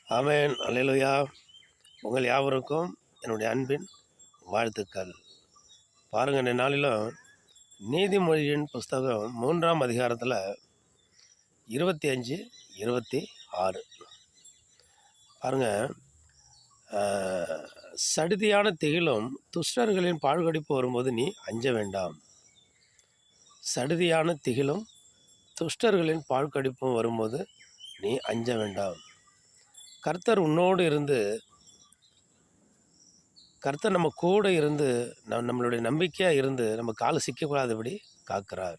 ஆமென். அல்லேலூயா. உங்கள் யாவருக்கும் என்னுடைய அன்பின் வாழ்த்துக்கள். பாருங்கள், இந்த நாளிலும் நீதிமொழியின் புஸ்தகம் 3ஆம் அதிகாரத்தில் 25, 26 பாருங்கள். சடிதியான திகிலும் துஷ்டர்களின் பாழ்கடிப்பு வரும்போது நீ அஞ்ச வேண்டாம். சடிதியான திகிலும் துஷ்டர்களின் பாழ்கடிப்பும் வரும்போது நீ அஞ்ச வேண்டாம். கர்த்தர் உன்னோடு இருந்து, கர்த்தர் நம்ம கூட இருந்து, நம்மளுடைய நம்பிக்கையாக இருந்து நம்ம கால் சிக்கக்கூடாதபடி காக்கிறார்.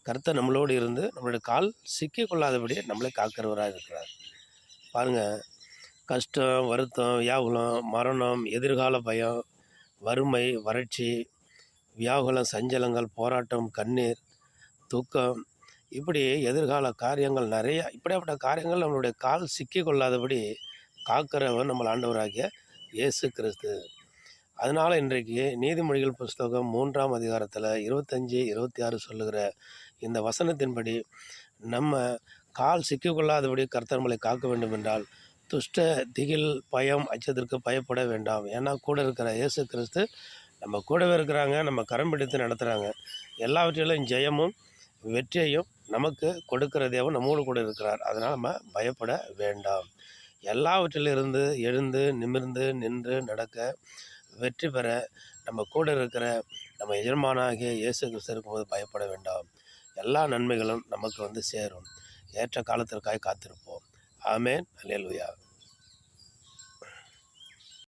கர்த்தர் நம்மளோடு இருந்து நம்மளுடைய கால் சிக்கிக்கொள்ளாதபடி நம்மளை காக்கிறவராக இருக்கிறார். பாருங்கள், கஷ்டம், வருத்தம், வியாகுலம், மரணம், எதிர்கால பயம், வறுமை, வறட்சி, வியாகுலம், சஞ்சலங்கள், போராட்டம், கண்ணீர், துக்கம், இப்படி எதிர்கால காரியங்கள் நிறைய, இப்படியாப்பட்ட காரியங்கள் நம்மளுடைய கால் சிக்கிக்கொள்ளாதபடி காக்கிறவன் நம்ம ஆண்டவராகிய இயேசு கிறிஸ்து. அதனால் இன்றைக்கு நீதிமொழிகள் புஸ்தகம் 3ஆம் அதிகாரத்தில் 25, 26 சொல்லுகிற இந்த வசனத்தின்படி நம்ம கால் சிக்கிக்கொள்ளாதபடி கர்த்தர் நம்மளை காக்க வேண்டும் என்றால் துஷ்ட, திகில், பயம், அச்சத்திற்கு பயப்பட வேண்டாம். ஏன்னா கூட இருக்கிற இயேசு கிறிஸ்து நம்ம கூடவே இருக்கிறாங்க, நம்ம கரம் பிடித்து நடத்துகிறாங்க. எல்லாவற்றிலும் ஜெயமும் வெற்றியையும் நமக்கு கொடுக்கிற தேவன் நம்மோடு கூட இருக்கிறார். அதனால் நம்ம பயப்பட வேண்டாம். எல்லாவற்றிலிருந்து எழுந்து நிமிர்ந்து நின்று நடக்க, வெற்றி பெற நம்ம கூட இருக்கிற நம்ம எஜமானாகிய இயேசு கிறிஸ்து இருக்கும்போது பயப்பட வேண்டாம். எல்லா நன்மைகளும் நமக்கு வந்து சேரும். ஏற்ற காலத்திற்காக காத்திருப்போம். ஆமென். அல்லேலூயா.